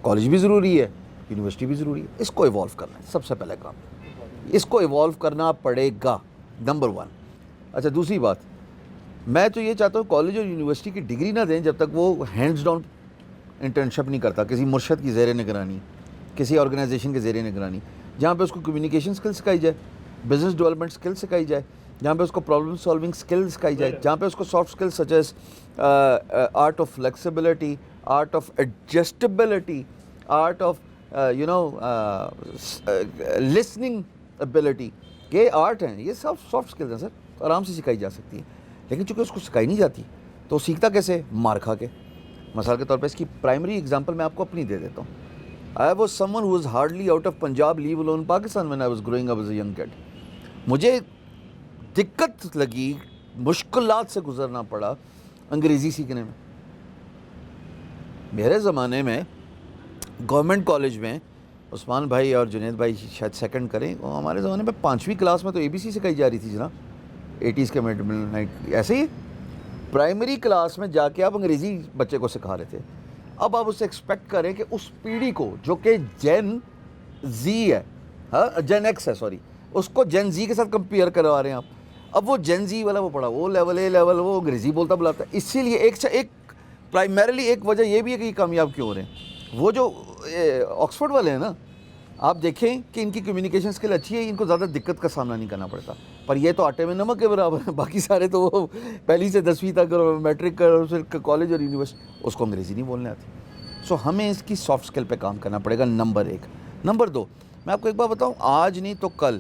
کالج بھی ضروری ہے, یونیورسٹی بھی ضروری ہے. اس کو ایوالو کرنا ہے سب سے پہلے کام, اس کو ایوالو کرنا پڑے گا, نمبر ون. اچھا دوسری بات, میں تو یہ چاہتا ہوں کالج اور یونیورسٹی کی ڈگری نہ دیں جب تک وہ ہینڈز ڈاؤن انٹرنشپ نہیں کرتا کسی مرشد کی زیر نگرانی, کسی آرگنائزیشن کے زیر نگرانی, جہاں پہ اس کو کمیونیکیشن اسکل سکھائی جائے, بزنس ڈیولپمنٹ اسکل سکھائی جائے, جہاں پہ اس کو پرابلم سالونگ اسکل سکھائی جائے, جہاں پہ اس کو soft skill such as art of flexibility, art of adjustability, art of listening ability. یہ آرٹ ہیں, یہ سب سافٹ اسکلز ہیں سر, آرام سے سکھائی جا سکتی ہیں. لیکن چونکہ اس کو سکھائی نہیں جاتی تو سیکھتا کیسے؟ مار کھا کے. مثال کے طور پہ اس کی پرائمری اگزامپل میں آپ کو اپنی دے دیتا ہوں. I was someone who was hardly out of Punjab, leave alone Pakistan, when I was growing up as a young kid. مجھے دقت لگی, مشکلات سے گزرنا پڑا انگریزی سیکھنے میں. میرے زمانے میں گورنمنٹ کالج میں عثمان بھائی اور جنید بھائی شاید سیکنڈ کریں, ہمارے زمانے میں 5ویں کلاس میں تو ABC سکھائی جا رہی تھی جناب, 80s کے مڈ نائٹ ایسے ہی. پرائمری کلاس میں جا کے آپ انگریزی بچے کو سکھا رہے تھے. اب آپ اس سے ایکسپیکٹ کریں کہ اس پیڑھی کو جو کہ جین زی ہے, ہاں جین ایکس ہے سوری, اس کو جین زی کے ساتھ کمپیئر کروا رہے ہیں آپ. اب وہ جین زی والا وہ پڑھا, وہ لیول اے لیول, وہ انگریزی بولتا بلاتا ہے. اسی لیے ایک پرائمریلی ایک وجہ یہ بھی ہے کہ یہ کامیاب کیوں ہو رہے ہیں. وہ جو آکسفورڈ والے ہیں نا, آپ دیکھیں کہ ان کی کمیونیکیشن اسکل اچھی ہے, ان کو زیادہ دقت کا سامنا نہیں کرنا پڑتا. پر یہ تو آٹے میں نمک کے برابر ہیں, باقی سارے تو وہ پہلی سے 10ویں تک میٹرک کر پھر کالج اور یونیورسٹی, اس کو انگریزی نہیں بولنے آتی. سو ہمیں اس کی سافٹ اسکل پہ کام کرنا پڑے گا, نمبر 1. نمبر 2, میں آپ کو ایک بات بتاؤں, آج نہیں تو کل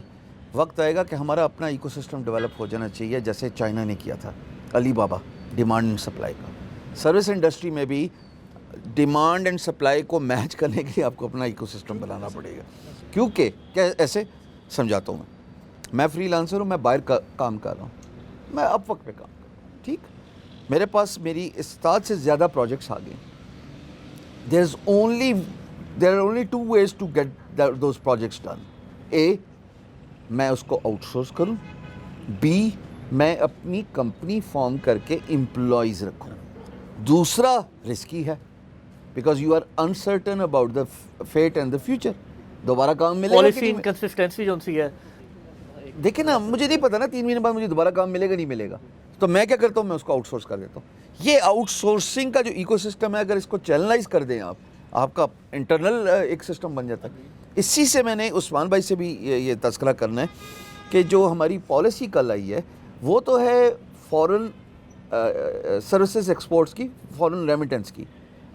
وقت آئے گا کہ ہمارا اپنا ایکو سسٹم ڈیولپ ہو جانا چاہیے, جیسے چائنا نے کیا تھا علی بابا, ڈیمانڈ اینڈ سپلائی کا. سروس انڈسٹری میں بھی ڈیمانڈ اینڈ سپلائی کو میچ کرنے کے لیے آپ کو اپنا ایکو سسٹم بنانا پڑے گا. کیونکہ کیا ایسے سمجھاتا ہوں, میں فری لانسر ہوں, میں باہر کام کر رہا ہوں, میں اپ وقت پہ کام کر رہا ہوں, ٹھیک, میرے پاس میری استاد سے زیادہ پروجیکٹس آ گئے. there are only 2 ways to get those projects done. A, میں اس کو آؤٹ سورس کروں. B, میں اپنی کمپنی فارم کر کے امپلائیز رکھوں. دوسرا رسکی ہے, because you are uncertain about the fate and the future. دوبارہ کام ملے گا, پالیسی انکنسسٹنسی جو سی ہے. دیکھیں نا, مجھے نہیں پتا نا 3 مہینے بعد مجھے دوبارہ کام ملے گا نہیں ملے گا, تو میں کیا کرتا ہوں, میں اس کو آؤٹ سورس کر دیتا ہوں. یہ آؤٹ سورسنگ کا جو ایکو سسٹم ہے, اگر اس کو چینلائز کر دیں آپ کا انٹرنل ایک سسٹم بن جاتا ہے. اسی سے میں نے عثمان بھائی سے بھی یہ تذکرہ کرنا ہے کہ جو ہماری پالیسی کل آئی ہے وہ تو ہے فورن سروسز ایکسپورٹس کی, فورن ریمیٹنس کی.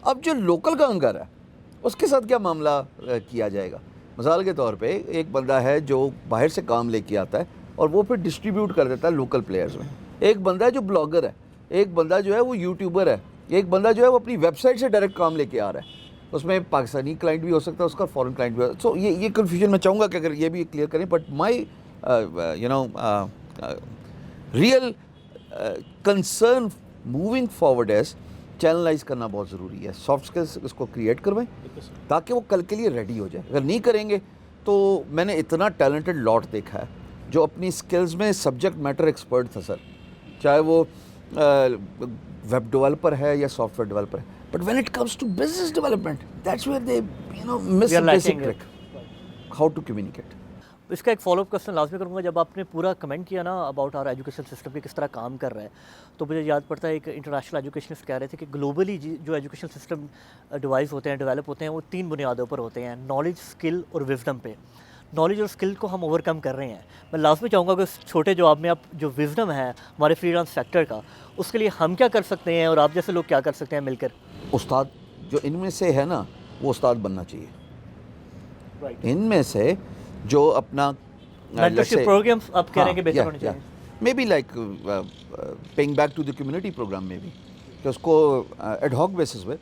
اب جو لوکل کامگار ہے اس کے ساتھ کیا معاملہ کیا جائے گا؟ مثال کے طور پہ ایک بندہ ہے جو باہر سے کام لے کے آتا ہے اور وہ پھر ڈسٹریبیوٹ کر دیتا ہے لوکل پلیئرز میں. ایک بندہ ہے جو بلاگر ہے, ایک بندہ جو ہے وہ یوٹیوبر ہے, ایک بندہ جو ہے وہ اپنی ویب سائٹ سے ڈائریکٹ کام لے کے آ رہا ہے. اس میں پاکستانی کلائنٹ بھی ہو سکتا ہے, اس کا فورن کلائنٹ بھی ہو. سو یہ کنفیوژن میں چاہوں گا کہ اگر یہ بھی کلیئر کریں. But my real concern moving forward as channelise کرنا بہت ضروری ہے. سافٹ اسکلس اس کو کریٹ کروائیں تاکہ وہ کل کے لیے ریڈی ہو جائے. اگر نہیں کریں گے تو میں نے اتنا ٹیلنٹڈ لاٹ دیکھا ہے جو اپنی اسکلز میں سبجیکٹ میٹر ایکسپرٹ تھا سر, چاہے وہ ویب ڈیولپر ہے یا سافٹ ویئر ڈیولپر ہے, but when it comes to business development that's where they miss We are basic lacking trick, how to communicate. اس کا ایک فالو اپ کوسچن لازمی کروں گا. جب آپ نے پورا کمنٹ کیا نا اباؤٹ آر ایجوکیشن سسٹم کہ کس طرح کام کر رہا ہے, تو مجھے یاد پڑتا ہے ایک انٹرنیشنل ایجوکیشنسٹ کہہ رہے تھے کہ گلوبلی جو ایجوکیشن سسٹم ڈیوائز ہوتے ہیں, ڈیولپ ہوتے ہیں, وہ 3 بنیادوں پر ہوتے ہیں, نالج, اسکل اور وزڈم پہ. نالج اور اسکل کو ہم اوور کم کر رہے ہیں. میں لازمی چاہوں گا کہ اس چھوٹے جواب میں آپ جو وزڈم ہے ہمارے فری لانس سیکٹر کا, اس کے لیے ہم کیا کر سکتے ہیں اور آپ جیسے لوگ کیا کر سکتے ہیں مل کر. استاد جو ان میں سے ہے نا وہ استاد بننا چاہیے. ان میں سے جو اپنا مینٹرشپ پروگرامس آپ کہہ رہے ہیں کہ بہتر ہونے چاہیے. Maybe like paying back to the community programme میں بھی, کہ اس کو ایڈ ہاک بیسس پہ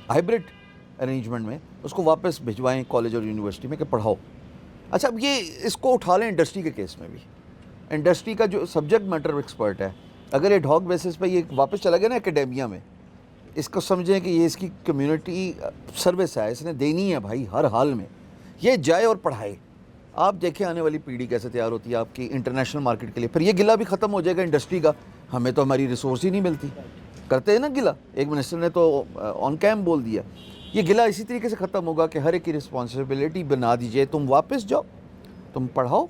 ہائبرڈ ارینجمنٹ میں اس کو واپس بھجوائیں کالج اور یونیورسٹی میں کہ پڑھاؤ. اچھا اب یہ اس کو اٹھا لیں انڈسٹری کے کیس میں بھی. انڈسٹری کا جو سبجیکٹ میٹر ایکسپرٹ ہے, اگر ایڈ ہاک بیسس پہ یہ واپس چلا گیا نا اکیڈیمیا میں, اس کو سمجھیں کہ یہ اس کی کمیونٹی سروس ہے, اس نے دینی ہے بھائی ہر حال میں, یہ جائے اور پڑھائے. آپ دیکھیں آنے والی پیڑھی کیسے تیار ہوتی ہے آپ کی انٹرنیشنل مارکیٹ کے لیے. پھر یہ گلہ بھی ختم ہو جائے گا انڈسٹری کا, ہمیں تو ہماری ریسورس ہی نہیں ملتی. کرتے ہیں نا گلہ, ایک منسٹر نے تو آن کیمپ بول دیا. یہ گلہ اسی طریقے سے ختم ہوگا کہ ہر ایک کی رسپانسبلٹی بنا دیجئے, تم واپس جاؤ, تم پڑھاؤ,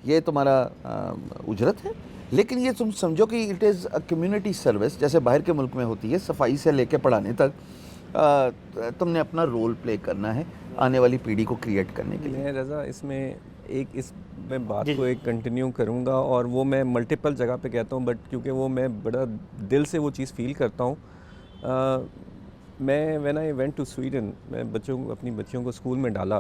یہ تمہارا اجرت ہے. لیکن یہ تم سمجھو کہ it is a community service, جیسے باہر کے ملک میں ہوتی ہے, صفائی سے لے کے پڑھانے تک تم نے اپنا رول پلے کرنا ہے آنے والی پیڑھی کو کریٹ کرنے کے لیے. میں رضا اس میں بات کو ایک کنٹینیو کروں گا, اور وہ میں ملٹیپل جگہ پہ کہتا ہوں, بٹ کیونکہ وہ میں بڑا دل سے وہ چیز فیل کرتا ہوں. میں when I went to Sweden, میں اپنی بچیوں کو اسکول میں ڈالا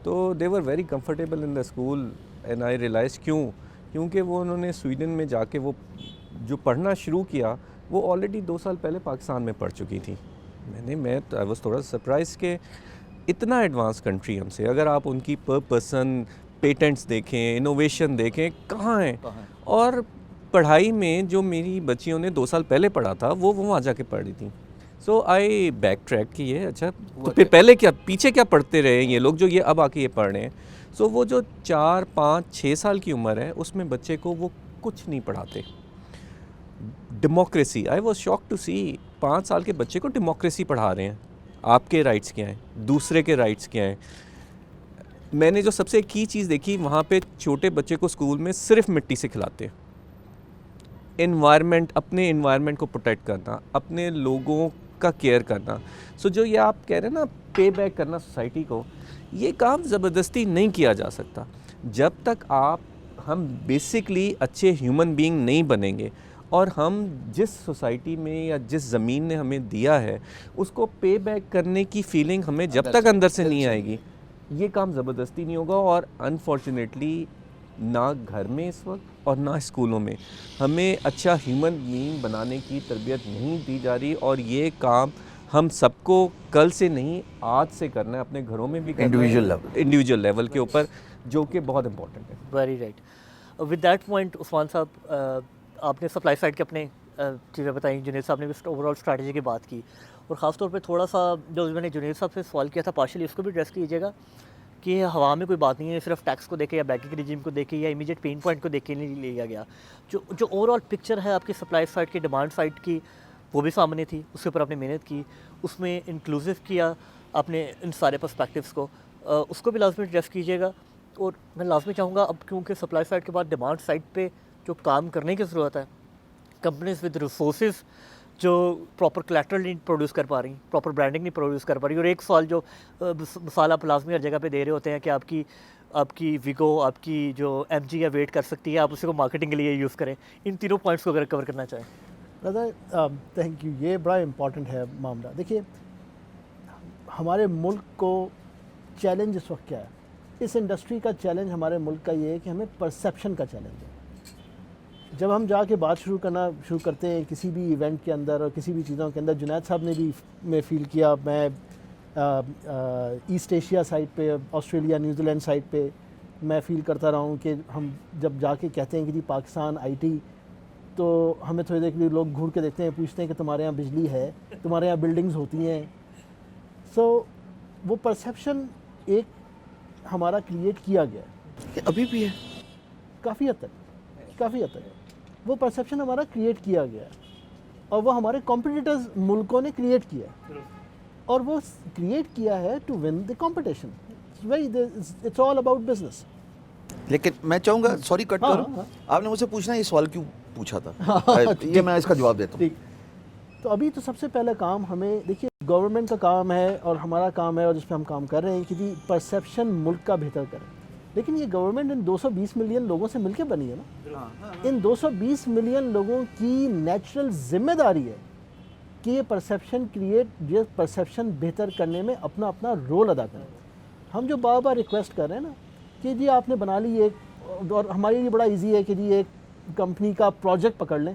تو they were very comfortable in the school, and I realise کیونکہ وہ انہوں نے سویڈن میں جا کے وہ جو پڑھنا شروع کیا وہ آلریڈی 2 سال پہلے پاکستان میں پڑھ چکی تھی. میں آئی واز تھوڑا سرپرائز کہ اتنا ایڈوانس کنٹری ہم سے. اگر آپ ان کی پر پرسن پیٹنٹس دیکھیں, انوویشن دیکھیں, کہاں ہیں. اور پڑھائی میں جو میری بچیوں نے 2 سال پہلے پڑھا تھا وہ وہاں جا کے پڑھ رہی تھیں. سو آئی بیک ٹریک کی یہ اچھا تو پھر پہلے کیا پیچھے کیا پڑھتے رہے یہ لوگ جو یہ اب آ کے یہ پڑھ رہے ہیں. سو وہ جو 4, 5, 6 سال کی عمر ہے اس میں بچے کو وہ کچھ نہیں پڑھاتے. Democracy, I was shock to see 5 سال کے بچے کو ڈیموکریسی پڑھا رہے ہیں. آپ کے رائٹس کیا ہیں, دوسرے کے رائٹس کیا ہیں. میں نے جو سب سے کی چیز دیکھی وہاں پہ چھوٹے بچے کو اسکول میں صرف مٹی سے کھلاتے. انوائرمنٹ, اپنے انوائرمنٹ کو پروٹیکٹ کرنا, اپنے لوگوں کا کیئر کرنا. سو جو یہ آپ کہہ رہے ہیں نا پے بیک کرنا سوسائٹی کو, یہ کام زبردستی نہیں کیا جا سکتا. جب تک ہم بیسکلی اچھے ہیومن بینگ نہیں بنیں گے اور ہم جس سوسائٹی میں یا جس زمین نے ہمیں دیا ہے اس کو پے بیک کرنے کی فیلنگ ہمیں جب تک اندر سے نہیں آئے گی, یہ کام زبردستی نہیں ہوگا. اور انفارچونیٹلی نہ گھر میں اس وقت اور نہ اسکولوں میں ہمیں اچھا ہیومن بینگ بنانے کی تربیت نہیں دی جا رہی. اور یہ کام ہم سب کو کل سے نہیں آج سے کرنا ہے, اپنے گھروں میں بھی انڈیویجول لیول کے اوپر, جو کہ بہت امپورٹنٹ ہے. Very right. With that point Usman Sahab, آپ نے سپلائی سائڈ کے اپنے چیزیں بتائیں, جنید صاحب نے بھی اوور آل اسٹریٹجی کی بات کی, اور خاص طور پہ تھوڑا سا جو میں نے جنید صاحب سے سوال کیا تھا پارشلی اس کو بھی ایڈریس کیجیے گا کہ ہوا میں کوئی بات نہیں ہے, صرف ٹیکس کو دیکھے یا بینکنگ ریجیم کو دیکھے یا امیڈیٹ پین پوائنٹ کو دیکھ کے نہیں لیا گیا. جو اوور آل پکچر ہے آپ کی سپلائی سائڈ کی, ڈیمانڈ سائڈ کی, وہ بھی سامنے تھی, اس کے اوپر آپ نے محنت کی, اس میں انکلوسیو کیا آپ نے ان سارے پرسپیکٹیوس کو, اس کو بھی لازمی ایڈریس کیجیے گا. اور میں لازمی چاہوں گا اب کیونکہ سپلائی سائڈ کے بعد ڈیمانڈ سائڈ پہ جو کام کرنے کی ضرورت ہے, کمپنیز ود ریسورسز جو پراپر کلیکٹرل نہیں پروڈیوس کر پا رہی, پراپر برانڈنگ نہیں پروڈیوس کر پا رہی. اور ایک سوال جو مثال آپ لازمی ہر جگہ پہ دے رہے ہوتے ہیں کہ آپ کی ویگو, آپ کی جو ایم جی یا ویٹ کر سکتی ہے, آپ اسی کو مارکیٹنگ کے لیے یوز کریں. ان تینوں پوائنٹس کو اگر کور کرنا چاہیں. دادا تھینک یو, یہ بڑا امپورٹنٹ ہے معاملہ. دیکھیے ہمارے ملک کو چیلنج اس وقت کیا ہے, اس انڈسٹری کا چیلنج ہمارے ملک کا یہ ہے کہ ہمیں پرسیپشن کا چیلنج ہے. جب ہم جا کے بات شروع کرتے ہیں کسی بھی ایونٹ کے اندر اور کسی بھی چیزوں کے اندر, جنید صاحب نے بھی میں فیل کیا, میں ایسٹ ایشیا سائٹ پہ, آسٹریلیا, نیوزی لینڈ سائٹ پہ میں فیل کرتا رہا ہوں کہ ہم جب جا کے کہتے ہیں کہ جی پاکستان آئی ٹی, تو ہمیں تھوڑی دیر کے لیے لوگ گھور کے دیکھتے ہیں, پوچھتے ہیں کہ تمہارے یہاں بجلی ہے, تمہارے یہاں بلڈنگز ہوتی ہیں. سو وہ پرسیپشن ایک ہمارا کریٹ کیا گیا ہے, یہ ابھی بھی ہے. کافی حد تک وہ پرسیپشن ہمارا کریٹ کیا گیا ہے, اور وہ ہمارے کمپٹیٹرز ملکوں نے کریٹ کیا ہے, اور وہ کریٹ کیا ہے to win the competition. It's all about business. لیکن میں چاہوں گا, سوری کٹ ہاں, کروں, آپ نے مجھ سے پوچھنا یہ سوال کیوں پوچھا تھا, یہ میں اس کا جواب دیتا ہوں. ٹھیک, تو ابھی تو سب سے پہلا کام ہمیں دیکھیے گورنمنٹ کا کام ہے اور ہمارا کام ہے اور جس پہ ہم کام کر رہے ہیں کہ پرسیپشن ملک کا بہتر کریں. لیکن یہ گورنمنٹ ان 220 ملین لوگوں سے مل کے بنی ہے نا. ان 220 ملین لوگوں کی نیچرل ذمہ داری ہے کہ یہ پرسیپشن بہتر کرنے میں اپنا اپنا رول ادا کریں. ہم جو بار بار ریکویسٹ کر رہے ہیں نا کہ جی آپ نے بنا لی ایک, اور ہمارے لیے بڑا ایزی ہے کہ جی ایک کمپنی کا پروجیکٹ پکڑ لیں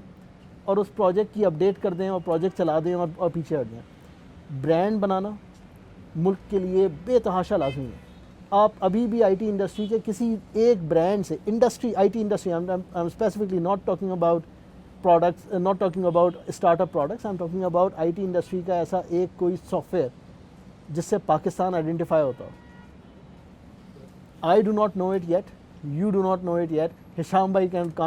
اور اس پروجیکٹ کی اپڈیٹ کر دیں اور پروجیکٹ چلا دیں اور پیچھے ہٹ جائیں. برانڈ بنانا ملک کے لیے بے تحاشا لازمی ہے. آپ ابھی بھی آئی ٹی انڈسٹری کے کسی ایک برانڈ سے, I T industry, I am specifically not talking about products, not talking about start up products, I am talking about I T industry کا ایسا ایک کوئی سافٹ ویئر جس سے پاکستان آئیڈینٹیفائی ہوتا ہو. I do not know it yet. You do not know it yet. Hisham bhai can't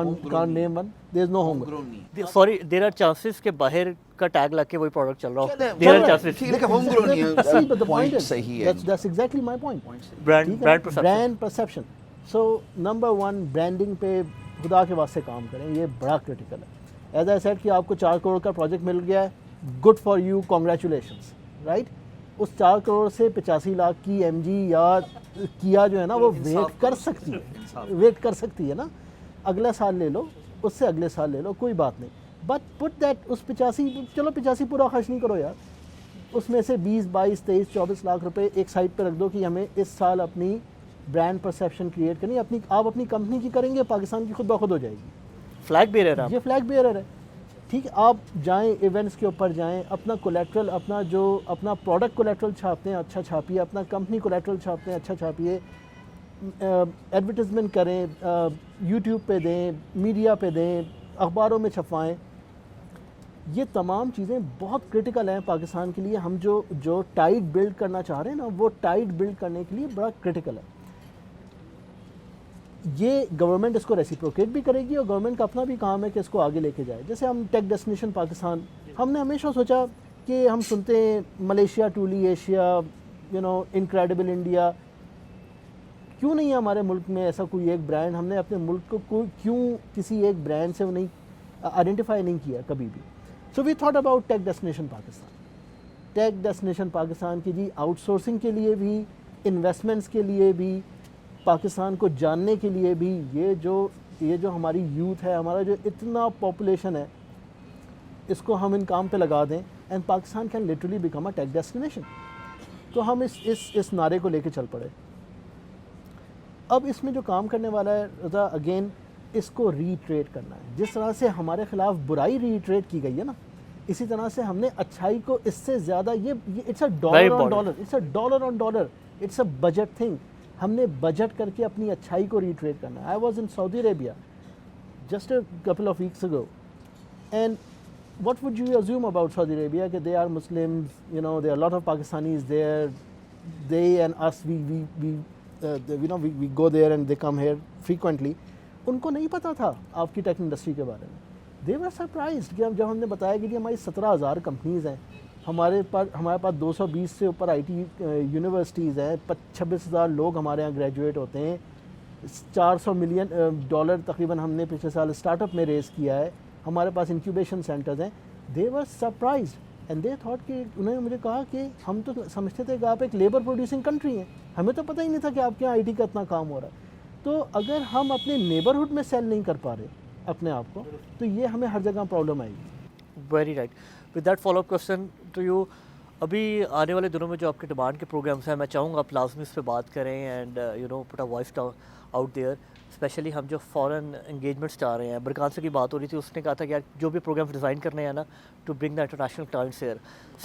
name one. There is no homegrown. Sorry, there are chances کہ باہر کا ٹیگ لگ کے وہی پروڈکٹ چل رہا ہو. There are chances. لیکن ہوم گرون نہیں ہے. See, but the point is, صحیح ہے. that's exactly my point. Brand perception. So number one, branding پہ خدا کے واسطے کام کریں, یہ بڑا کرٹیکل ہے. As I said کہ آپ کو 4 کروڑ کا پروجیکٹ مل گیا ہے, good for you, congratulations, right? اس 4 کروڑ سے 85 لاکھ کی ایم جی یا کیا جو ہے نا وہ ویٹ کر سکتی ہے نا. اگلا سال لے لو, اس سے اگلے سال لے لو, کوئی بات نہیں. بٹ پٹ دیٹ اس 85 پورا خرچ نہیں کرو یار, اس میں سے 20, 22, 23, 24 لاکھ روپے ایک سائڈ پہ رکھ دو کہ ہمیں اس سال اپنی برانڈ پرسیپشن کریٹ کرنی. آپ اپنی کمپنی کی کریں گے, پاکستان کی خود بخود ہو جائے گی. فلیگ بیئرر, یہ فلیگ بیئرر ہے. ٹھیک ہے, آپ جائیں ایونٹس کے اوپر جائیں, اپنا کولیٹرل, اپنا پروڈکٹ کولیٹرل چھاپتے ہیں, اچھا چھاپیے, اپنا کمپنی کولیٹرل چھاپتے ہیں, اچھا چھاپیے, ایڈورٹیزمنٹ کریں, یوٹیوب پہ دیں, میڈیا پہ دیں, اخباروں میں چھپوائیں. یہ تمام چیزیں بہت کرٹیکل ہیں پاکستان کے لیے. ہم جو ٹائٹ بلڈ کرنا چاہ رہے ہیں نا, وہ ٹائٹ بلڈ کرنے کے لیے بڑا کرٹیکل ہے. یہ گورنمنٹ اس کو ریسیپروکیٹ بھی کرے گی, اور گورنمنٹ کا اپنا بھی کام ہے کہ اس کو آگے لے کے جائے. جیسے ہم ٹیک ڈیسٹینیشن پاکستان, ہم نے ہمیشہ سوچا کہ ہم سنتے ہیں ملیشیا, ٹولی ایشیا, انکریڈیبل انڈیا, کیوں نہیں ہے ہمارے ملک میں ایسا کوئی ایک برانڈ؟ ہم نے اپنے ملک کو کیوں کسی ایک برانڈ سے نہیں آئیڈینٹیفائی نہیں کیا کبھی بھی. So we thought about tech destination Pakistan. Tech destination Pakistan کی جی آؤٹ سورسنگ کے لیے بھی, انویسٹمنٹس کے لیے بھی, پاکستان کو جاننے کے لیے بھی. یہ جو ہماری یوتھ ہے, ہمارا جو اتنا پاپولیشن ہے, اس کو ہم ان کام پہ لگا دیں, and Pakistan can literally become a take destination. تو ہم اس نعرے کو لے کے چل پڑے. اب اس میں جو کام کرنے والا ہے رضا, اگین اس کو ریٹریٹ کرنا ہے. جس طرح سے ہمارے خلاف برائی ریٹریٹ کی گئی ہے نا, اسی طرح سے ہم نے اچھائی کو اس سے زیادہ, یہ it's a dollar on dollar, it's a dollar on dollar, it's a budget thing. ہم نے بجٹ کر کے اپنی اچھائی کو ریٹریٹ کرنا ہے. I was in Saudi Arabia just a couple of weeks اگو, and what would you assume about Saudi Arabia? That they are Muslims, there are a lot of Pakistanis there. They and us, we go there and they come here frequently. ان کو نہیں پتا تھا آپ کی tech industry کے بارے میں. They were surprised کہ جب ہم نے بتایا کہ ہماری 17,000 کمپنیز ہیں, ہمارے پاس 220 سے اوپر آئی ٹی یونیورسٹیز ہیں, 26,000 لوگ ہمارے یہاں گریجویٹ ہوتے ہیں, $400 ملین تقریباً ہم نے پچھلے سال اسٹارٹ اپ میں ریز کیا ہے, ہمارے پاس انکیوبیشن سینٹرز ہیں. دے ور سرپرائزڈ اینڈ دے تھاٹ کہ انہوں نے مجھے کہا کہ ہم تو سمجھتے تھے کہ آپ ایک لیبر پروڈیوسنگ کنٹری ہیں, ہمیں تو پتہ ہی نہیں تھا کہ آپ کے یہاں آئی ٹی کا اتنا کام ہو رہا ہے. تو اگر ہم اپنے نیبرہڈ میں سیل نہیں کر پا رہے اپنے آپ کو, تو یہ ہمیں ہر جگہ پرابلم آئے گی. Very right. With that follow up question to you, ابھی آنے والے دنوں میں جو آپ کے ڈیمانڈ کے پروگرامس ہیں, میں چاہوں گا آپ لازمی اس پہ بات کریں and put a voice out there. Especially ہم جو فارن انگیجمنٹس چاہ رہے ہیں, برکان سے کی بات ہو رہی تھی, اس نے کہا تھا کہ یار جو بھی پروگرامس ڈیزائن کرنے ہیں نا, to bring the international clients here,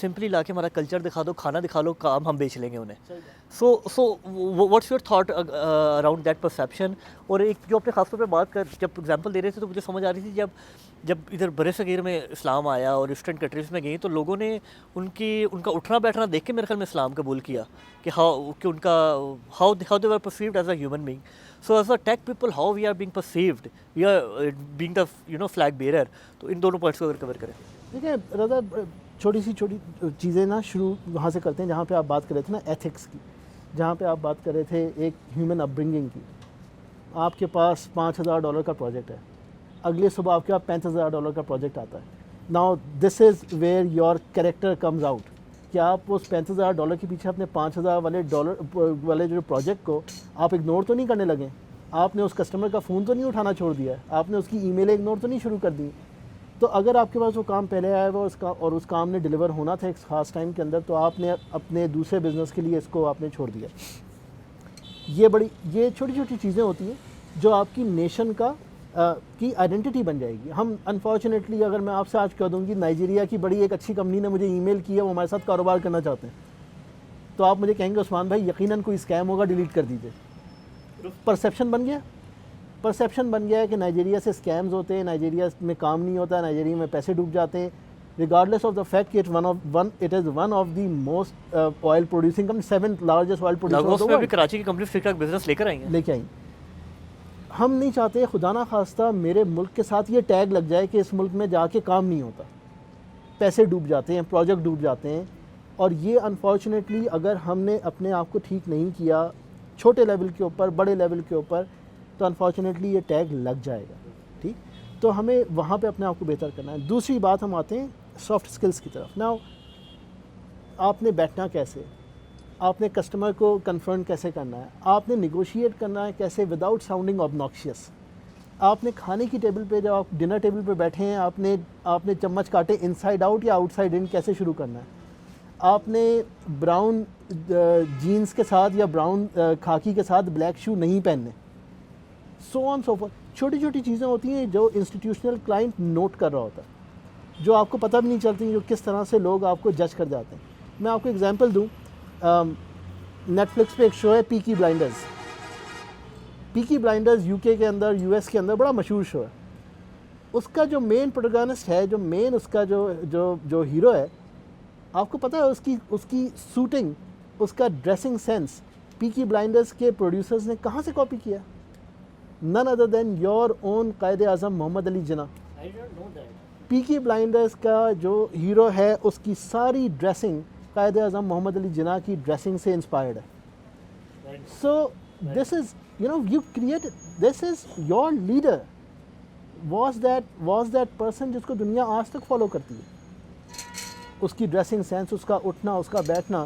simply لا کے ہمارا کلچر دکھا دو, کھانا دکھا لو, کام ہم بیچ لیں گے انہیں. So what's your thought around that perception? اور ایک جو اپنے خاص طور پہ بات کر, جب ایگزامپل دے رہے تھے تو مجھے سمجھ آ رہی تھی, جب جب ادھر برِ صغیر میں اسلام آیا اور ایسٹرن کنٹریز میں گئی تو لوگوں نے ان کا اٹھنا بیٹھنا دیکھ کے میرے خیال میں اسلام قبول کیا کہ کہ ان کا how they were perceived as a human being. So as a tech people how we are being perceived, we are being the flag bearer. تو ان دونوں پوائنٹس کو اگر کور کریں. دیکھیں رضا, چھوٹی چیزیں نا شروع وہاں سے کرتے ہیں جہاں پہ آپ بات کر رہے تھے نا ایتھکس کی, جہاں پہ آپ بات کر رہے تھے ایک ہیومن اپ برنگنگ کی. آپ کے پاس $5,000 کا پروجیکٹ ہے, اگلے صبح آپ کے پاس $35,000 کا پروجیکٹ آتا ہے. Now this is where your character comes out, کہ آپ اس $35,000 کے پیچھے اپنے $5,000 والے جو پروجیکٹ کو آپ اگنور تو نہیں کرنے لگے. آپ نے اس کسٹمر کا فون تو نہیں اٹھانا چھوڑ دیا ہے, آپ نے اس کی ای میل اگنور تو نہیں شروع کر دی. تو اگر آپ کے پاس وہ کام پہلے آیا ہوا اور اس کام نے ڈیلیور ہونا تھا ایک خاص ٹائم کے اندر, تو آپ نے اپنے دوسرے بزنس کے لیے اس کو آپ نے چھوڑ دیا. یہ چھوٹی چھوٹی چیزیں ہوتی ہیں جو آپ کی نیشن کی آئیڈینٹی بن جائے گی. ہم انفارچونیٹلی اگر میں آپ سے آج کہہ دوں گی نائجیریا کی بڑی ایک اچھی کمپنی نے مجھے ای میل کیا, وہ ہمارے ساتھ کاروبار کرنا چاہتے ہیں, تو آپ مجھے کہیں گے عثمان بھائی یقیناً کوئی اسکیم ہوگا, ڈیلیٹ کر دیجیے. پرسیپشن بن گیا ہے کہ نائجیریا سے اسکیمز ہوتے ہیں, نائجیریا میں کام نہیں ہوتا, نائجیریا میں پیسے ڈوب جاتے ہیں, ریگارڈلیس آف دا فیکٹ کہ it is one of the most oil producing company, 7th largest oil Lagos میں پروڈیوسر بھی کراچی کی کمپنی ٹھیک ٹھاک بزنس لے کر آئی ہیں. ہم نہیں چاہتے خدا نہ خواستہ میرے ملک کے ساتھ یہ ٹیگ لگ جائے کہ اس ملک میں جا کے کام نہیں ہوتا, پیسے ڈوب جاتے ہیں, پروجیکٹ ڈوب جاتے ہیں. اور یہ انفارچونیٹلی اگر ہم نے اپنے آپ کو ٹھیک نہیں کیا چھوٹے لیول کے اوپر, بڑے لیول کے اوپر, تو انفارچونیٹلی یہ ٹیگ لگ جائے گا. ٹھیک, تو ہمیں وہاں پہ اپنے آپ کو بہتر کرنا ہے. دوسری بات ہم آتے ہیں سافٹ اسکلس کی طرف. ناؤ آپ نے بیٹھنا کیسے, آپ نے کسٹمر کو کنفرنٹ کیسے کرنا ہے, آپ نے نیگوشیٹ کرنا ہے کیسے وداؤٹ ساؤنڈنگ آبنوکشیس. آپ نے کھانے کی ٹیبل پہ جب آپ ڈنر ٹیبل پہ بیٹھے ہیں, آپ نے چمچ کاٹے ان سائڈ آؤٹ یا آؤٹ سائڈ ان کیسے شروع کرنا ہے. آپ نے براؤن جینس کے ساتھ یا براؤن کھاکی کے ساتھ بلیک شو نہیں پہننے. سو آن سو فورتھ. چھوٹی چھوٹی چیزیں ہوتی ہیں جو انسٹیٹیوشنل کلائنٹ نوٹ کر رہا ہوتا ہے, جو آپ کو پتہ بھی نہیں چلتی, جو کس طرح سے لوگ آپ کو جج کر جاتے ہیں. میں آپ کو ایگزامپل دوں, نیٹ فلکس پہ ایک شو ہے پیکی بلائنڈرز. پیکی بلائنڈرز یو کے اندر, یو ایس کے اندر بڑا مشہور شو ہے. اس کا جو مین پروٹاگنسٹ ہے, جو مین اس کا جو ہیرو ہے, آپ کو پتہ ہے اس کی سوٹنگ, اس کا ڈریسنگ سینس پیکی بلائنڈرز کے پروڈیوسرز نے کہاں سے کاپی کیا؟ نن other then your own Quaid Azam محمد علی جناح. پیکی بلائنڈرز کا جو ہیرو ہے اس کی ساری ڈریسنگ قائد اعظم محمد علی جناح کی ڈریسنگ سے انسپائرڈ ہے. So this is you create, this is your leader was that person جس کو دنیا آج تک فالو کرتی ہے. اس کی ڈریسنگ سینس, اس کا اٹھنا, اس کا بیٹھنا.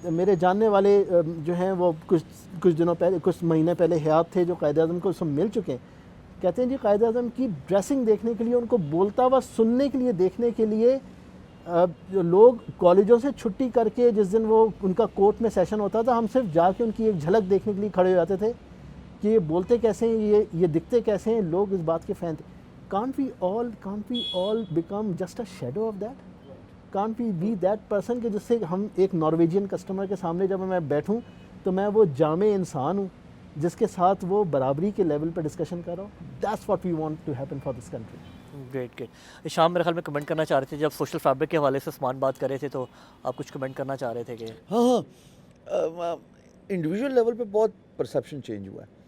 میرے جاننے والے جو ہیں وہ کچھ دنوں پہلے, کچھ مہینے پہلے حیات تھے جو قائد اعظم کو سب مل چکے ہیں. کہتے ہیں جی قائد اعظم کی ڈریسنگ دیکھنے کے لیے, ان کو بولتا ہوا سننے کے لیے, دیکھنے کے لیے لوگ کالجوں سے چھٹی کر کے, جس دن وہ ان کا کورٹ میں سیشن ہوتا تھا, ہم صرف جا کے ان کی ایک جھلک دیکھنے کے لیے کھڑے ہو جاتے تھے کہ یہ بولتے کیسے ہیں, یہ دکھتے کیسے ہیں. لوگ اس بات کے فین تھے. Can't we all become just a shadow of that? Can't we be that person کہ جس سے ہم ایک نارویجین کسٹمر کے سامنے جب میں بیٹھوں تو میں وہ جامع انسان ہوں جس کے ساتھ وہ برابری کے لیول پہ ڈسکشن کر رہا ہوں. That's what we want to happen for this country. Great. شام میرے خیال میں کمنٹ کرنا چاہ رہے تھے, جب سوشل فیبرک کے حوالے سے عثمان بات کر رہے تھے تو آپ کچھ کمنٹ کرنا چاہ رہے تھے کہ ہاں انڈیویجول لیول پہ بہت پرسیپشن چینج ہوا ہے.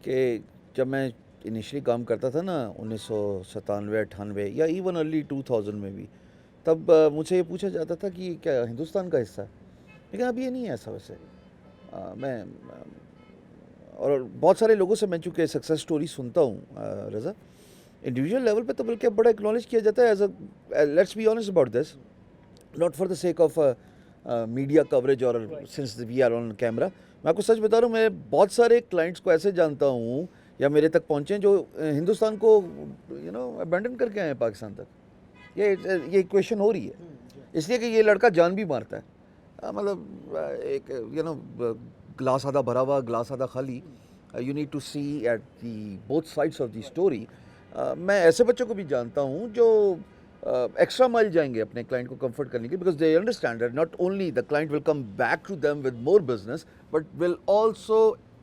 کہ جب میں انیشلی کام کرتا تھا نا 1997 98 یا ایون ارلی 2000 میں بھی, تب مجھ سے یہ پوچھا جاتا تھا کہ کیا ہندوستان کا حصہ ہے, لیکن اب یہ نہیں ہے ایسا. ویسے میں اور بہت سارے لوگوں سے میں چونکہ سکسیس سٹوری سنتا ہوں رضا, انڈیویجول لیول پہ تو بلکہ بڑا ایکنالج کیا جاتا ہے as a, let's be honest about this, not for the sake of media coverage اور since we are on camera. میں آپ کو سچ بتا رہا ہوں, میں بہت سارے کلائنٹس کو ایسے جانتا ہوں یا میرے تک پہنچے جو ہندوستان کو ابینڈن کر کے آئے ہیں پاکستان تک. یہ کویشچن ہو رہی ہے, اس لیے کہ یہ لڑکا جان بھی مارتا ہے. مطلب ایک گلاس آدھا بھرا ہوا, گلاس آدھا خالی. You need to see at the both sides of the story. میں ایسے بچوں کو بھی جانتا ہوں جو ایکسٹرا مائل جائیں گے اپنے کلائنٹ کو کمفرٹ کرنے کے, because they understand that not only the client will come back to them with more business, but will also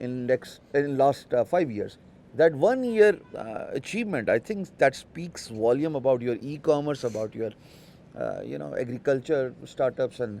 in last 5 years. That 1 year achievement, I think that speaks volume about your e-commerce, about your agriculture startups and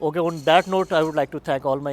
Okay, on that note, I would like to thank all my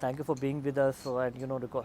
thank you for being with us. So, and